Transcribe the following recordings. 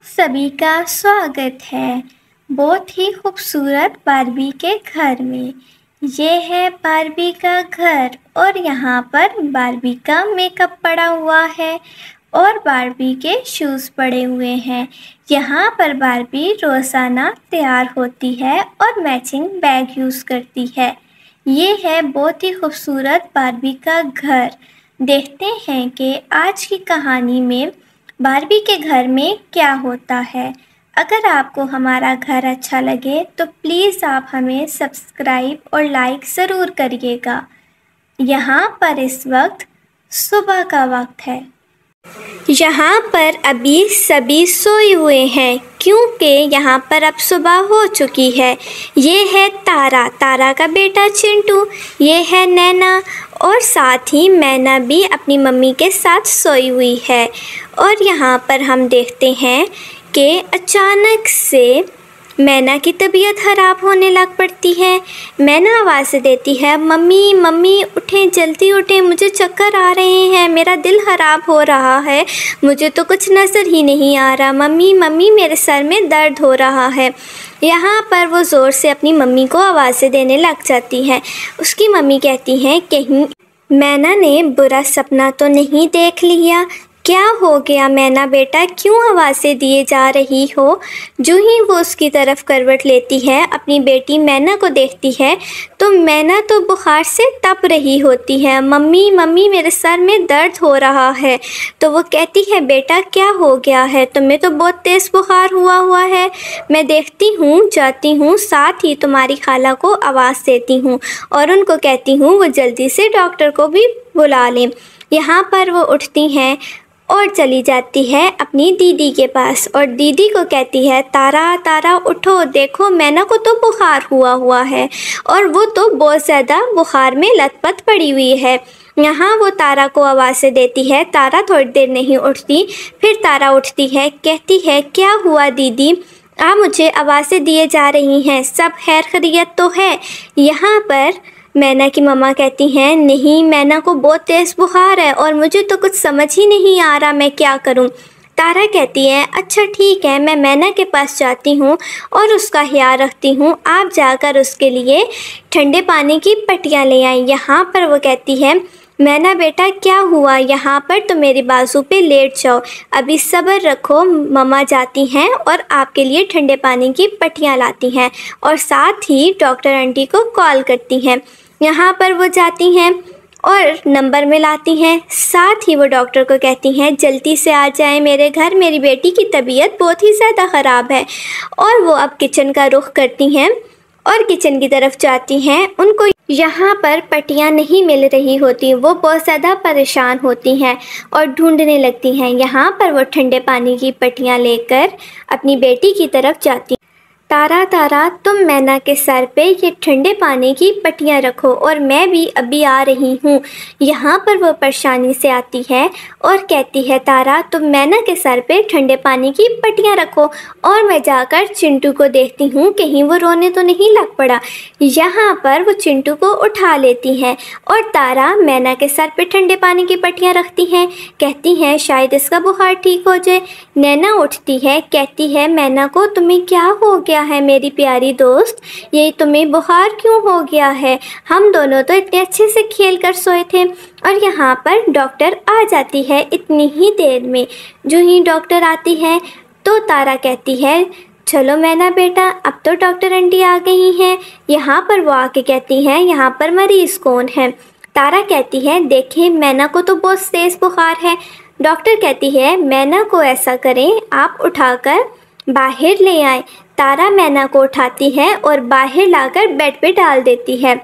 सभी का स्वागत है बहुत ही खूबसूरत बारबी के घर में। ये है बारबी का घर और यहाँ पर बारबी का मेकअप पड़ा हुआ है और बारबी के शूज़ पड़े हुए हैं। यहाँ पर बारबी रोज़ाना तैयार होती है और मैचिंग बैग यूज़ करती है। ये है बहुत ही खूबसूरत बारबी का घर। देखते हैं कि आज की कहानी में बारबी के घर में क्या होता है। अगर आपको हमारा घर अच्छा लगे तो प्लीज़ आप हमें सब्सक्राइब और लाइक ज़रूर करिएगा। यहाँ पर इस वक्त सुबह का वक्त है। यहाँ पर अभी सभी सोए हुए हैं क्योंकि यहाँ पर अब सुबह हो चुकी है। ये है तारा, तारा का बेटा चिंटू, ये है नैना और साथ ही मैना भी अपनी मम्मी के साथ सोई हुई है। और यहाँ पर हम देखते हैं कि अचानक से मैना की तबीयत ख़राब होने लग पड़ती है। मैना आवाज़ देती है, मम्मी मम्मी उठें, जल्दी उठें, मुझे चक्कर आ रहे हैं, मेरा दिल ख़राब हो रहा है, मुझे तो कुछ नज़र ही नहीं आ रहा, मम्मी मम्मी मेरे सर में दर्द हो रहा है। यहाँ पर वो ज़ोर से अपनी मम्मी को आवाज़ें देने लग जाती है। उसकी मम्मी कहती हैं, कहीं मैना ने बुरा सपना तो नहीं देख लिया? क्या हो गया मैना बेटा, क्यों आवाज़ें दिए जा रही हो? जो ही वो उसकी तरफ करवट लेती है, अपनी बेटी मैना को देखती है तो मैना तो बुखार से तप रही होती है। मम्मी मम्मी मेरे सर में दर्द हो रहा है। तो वो कहती है, बेटा क्या हो गया है, तुम्हें तो बहुत तेज़ बुखार हुआ है। मैं देखती हूँ, जाती हूँ, साथ ही तुम्हारी खाला को आवाज़ देती हूँ और उनको कहती हूँ वो जल्दी से डॉक्टर को भी बुला लें। यहाँ पर वो उठती हैं और चली जाती है अपनी दीदी के पास और दीदी को कहती है, तारा तारा उठो, देखो मैना को तो बुखार हुआ है और वो तो बहुत ज़्यादा बुखार में लथपथ पड़ी हुई है। यहाँ वो तारा को आवाज़ें देती है। तारा थोड़ी देर नहीं उठती, फिर तारा उठती है, कहती है, क्या हुआ दीदी, आप मुझे आवाज़ें दिए जा रही हैं, सब खैर खैरियत तो है? यहाँ पर मैना की मम्मा कहती हैं, नहीं मैना को बहुत तेज़ बुखार है और मुझे तो कुछ समझ ही नहीं आ रहा मैं क्या करूं। तारा कहती है, अच्छा ठीक है, मैं मैना के पास जाती हूं और उसका ख्याल रखती हूं, आप जाकर उसके लिए ठंडे पानी की पट्टियाँ ले आएं। यहाँ पर वो कहती है, मैना बेटा क्या हुआ, यहाँ पर तो मेरी बाजू पे लेट जाओ, अभी सब्र रखो। मम्मा जाती हैं और आपके लिए ठंडे पानी की पट्टियाँ लाती हैं और साथ ही डॉक्टर आंटी को कॉल करती हैं। यहाँ पर वो जाती हैं और नंबर में लाती हैं, साथ ही वो डॉक्टर को कहती हैं, जल्दी से आ जाएं मेरे घर, मेरी बेटी की तबीयत बहुत ही ज़्यादा ख़राब है। और वो अब किचन का रुख करती हैं और किचन की तरफ जाती हैं। उनको यहाँ पर पट्टियाँ नहीं मिल रही होती, वो बहुत ज़्यादा परेशान होती हैं और ढूंढने लगती हैं। यहाँ पर वो ठंडे पानी की पट्टियाँ लेकर अपनी बेटी की तरफ जाती। तारा तारा तुम मैना के सर पे ये ठंडे पानी की पट्टियाँ रखो और मैं भी अभी आ रही हूँ। यहाँ पर वो परेशानी से आती है और कहती है, तारा तुम मैना के सर पे ठंडे पानी की पट्टियाँ रखो और मैं जाकर चिंटू को देखती हूँ कहीं वो रोने तो नहीं लग पड़ा। यहाँ पर वो चिंटू को उठा लेती हैं और तारा मैना के सर पे ठंडे पानी की पट्टियाँ रखती हैं, कहती हैं शायद इसका बुखार ठीक हो जाए। नैना उठती है, कहती है, मैना को तुम्हें क्या हो गया है मेरी प्यारी दोस्त, ये तुम्हें बुखार क्यों हो गया है? हम दोनों तो इतने अच्छे से खेल कर सोए थे। और यहाँ पर डॉक्टर आ जाती है इतनी ही देर में। जो ही डॉक्टर आती है तो तारा कहती है, चलो मैना बेटा अब तो डॉक्टर आंटी आ गई हैं। यहाँ पर वो आके कहती हैं, यहाँ पर मरीज़ कौन है? तारा कहती है, देखिए मैना को तो बहुत तेज़ बुखार है। डॉक्टर कहती है, मैना को ऐसा करें आप उठाकर बाहर ले आए। तारा मैना को उठाती है और बाहर लाकर बेड पे डाल देती है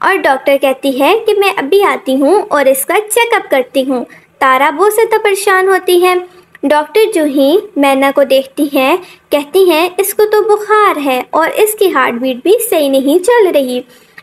और डॉक्टर कहती है कि मैं अभी आती हूँ और इसका चेकअप करती हूँ। तारा बहुत ज़्यादा परेशान होती है। डॉक्टर जो ही मैना को देखती हैं कहती हैं, इसको तो बुखार है और इसकी हार्ट बीट भी सही नहीं चल रही,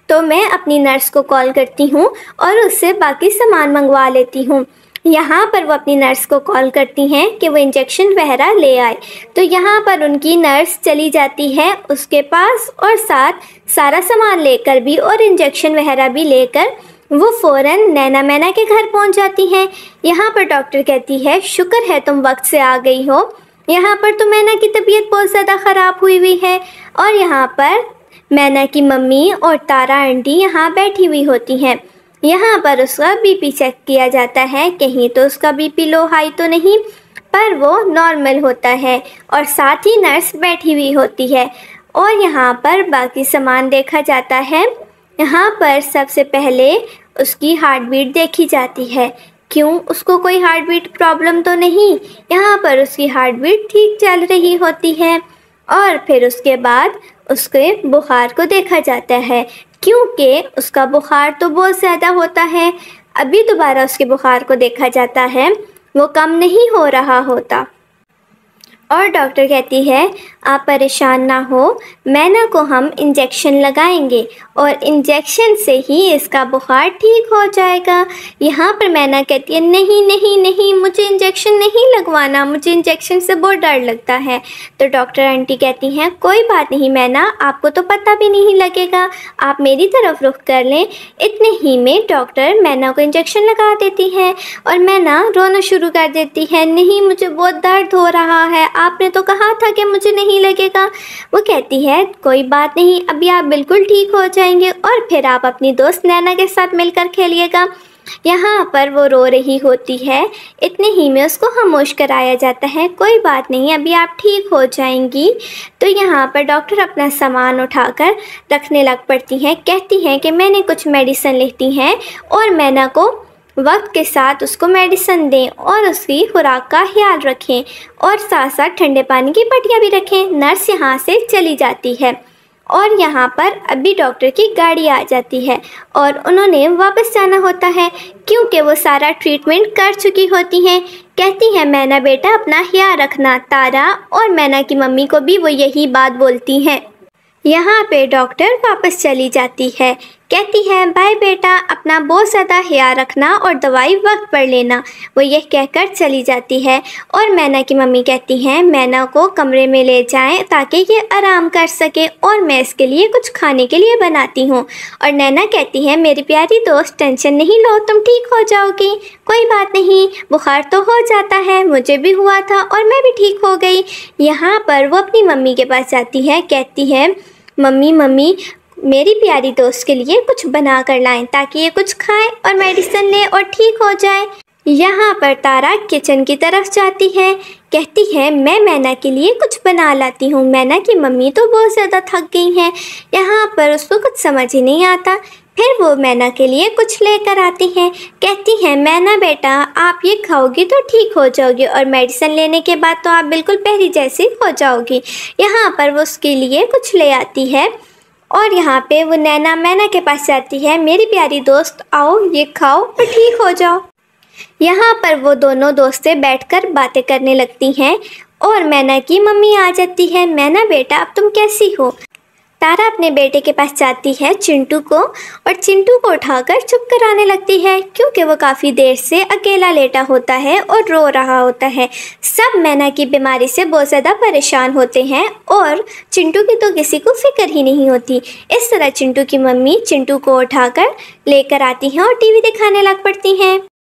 तो मैं अपनी नर्स को कॉल करती हूँ और उससे बाकी सामान मंगवा लेती हूँ। यहाँ पर वो अपनी नर्स को कॉल करती हैं कि वो इंजेक्शन वगैरह ले आए। तो यहाँ पर उनकी नर्स चली जाती है उसके पास और साथ सारा सामान लेकर भी और इंजेक्शन वगैरह भी लेकर वो फ़ौरन नैना मैना के घर पहुँच जाती हैं। यहाँ पर डॉक्टर कहती है, शुक्र है तुम वक्त से आ गई हो, यहाँ पर तो मैना की तबीयत बहुत ज़्यादा ख़राब हुई है और यहाँ पर मैना की मम्मी और तारा आंटी यहाँ बैठी हुई होती हैं। यहाँ पर उसका बीपी चेक किया जाता है, कहीं तो उसका बीपी लो हाई तो नहीं, पर वो नॉर्मल होता है और साथ ही नर्स बैठी हुई होती है और यहाँ पर बाकी सामान देखा जाता है। यहाँ पर सबसे पहले उसकी हार्ट बीट देखी जाती है, क्यों उसको कोई हार्ट बीट प्रॉब्लम तो नहीं। यहाँ पर उसकी हार्ट बीट ठीक चल रही होती है और फिर उसके बाद उसके बुखार को देखा जाता है, क्योंकि उसका बुखार तो बहुत ज़्यादा होता है। अभी दोबारा उसके बुखार को देखा जाता है, वो कम नहीं हो रहा होता और डॉक्टर कहती है आप परेशान ना हो, मैना को हम इंजेक्शन लगाएंगे और इंजेक्शन से ही इसका बुखार ठीक हो जाएगा। यहाँ पर मैना कहती है नहीं नहीं नहीं, मुझे इंजेक्शन नहीं लगवाना, मुझे इंजेक्शन से बहुत डर लगता है। तो डॉक्टर आंटी कहती हैं कोई बात नहीं मैना, आपको तो पता भी नहीं लगेगा, आप मेरी तरफ रुख कर लें। इतने ही में डॉक्टर मैना को इंजेक्शन लगा देती है और मैना रोना शुरू कर देती है, नहीं मुझे बहुत दर्द हो रहा है, आपने तो कहा था कि मुझे नहीं लगेगा। वो कहती है कोई बात नहीं, अभी आप बिल्कुल ठीक हो जाएंगे और फिर आप अपनी दोस्त नैना के साथ मिलकर खेलिएगा। यहाँ पर वो रो रही होती है, इतने ही में उसको खामोश कराया जाता है, कोई बात नहीं अभी आप ठीक हो जाएंगी। तो यहाँ पर डॉक्टर अपना सामान उठाकर रखने लग पड़ती हैं, कहती हैं कि मैंने कुछ मेडिसिन लिखती हैं और मैना को वक्त के साथ उसको मेडिसिन दें और उसकी खुराक का ख्याल रखें और साथ साथ ठंडे पानी की पट्टियाँ भी रखें। नर्स यहाँ से चली जाती है और यहाँ पर अभी डॉक्टर की गाड़ी आ जाती है और उन्होंने वापस जाना होता है, क्योंकि वो सारा ट्रीटमेंट कर चुकी होती हैं। कहती हैं मैना बेटा अपना ख्याल रखना, तारा और मैना की मम्मी को भी वो यही बात बोलती हैं। यहाँ पे डॉक्टर वापस चली जाती है, कहती है बाय बेटा, अपना बहुत ज़्यादा ख्याल रखना और दवाई वक्त पर लेना। वो यह कहकर चली जाती है और मैना की मम्मी कहती हैं मैना को कमरे में ले जाएं ताकि ये आराम कर सके और मैं इसके लिए कुछ खाने के लिए बनाती हूँ। और नैना कहती है मेरी प्यारी दोस्त टेंशन नहीं लो, तुम ठीक हो जाओगी, कोई बात नहीं, बुखार तो हो जाता है, मुझे भी हुआ था और मैं भी ठीक हो गई। यहाँ पर वो अपनी मम्मी के पास जाती है, कहती है मम्मी मम्मी मेरी प्यारी दोस्त के लिए कुछ बना कर लाएं ताकि ये कुछ खाए और मेडिसिन ले और ठीक हो जाए। यहाँ पर तारा किचन की तरफ जाती है, कहती है मैं मैना के लिए कुछ बना लाती हूँ। मैना की मम्मी तो बहुत ज़्यादा थक गई हैं, यहाँ पर उसको कुछ समझ ही नहीं आता। फिर वो मैना के लिए कुछ लेकर आती हैं, कहती हैं मैना बेटा आप ये खाओगी तो ठीक हो जाओगी और मेडिसिन लेने के बाद तो आप बिल्कुल पहले जैसी हो जाओगी। यहाँ पर वो उसके लिए कुछ ले आती है और यहाँ पे वो नैना मैना के पास जाती है, मेरी प्यारी दोस्त आओ ये खाओ और ठीक हो जाओ। यहाँ पर वो दोनों दोस्तें बैठकर बातें करने लगती हैं और मैना की मम्मी आ जाती है, मैना बेटा अब तुम कैसी हो। तारा अपने बेटे के पास जाती है चिंटू को और चिंटू को उठाकर चुप कराने लगती है, क्योंकि वो काफ़ी देर से अकेला लेटा होता है और रो रहा होता है। सब मैना की बीमारी से बहुत ज़्यादा परेशान होते हैं और चिंटू की तो किसी को फिक्र ही नहीं होती। इस तरह चिंटू की मम्मी चिंटू को उठाकर लेकर आती हैं और टीवी दिखाने लग पड़ती हैं।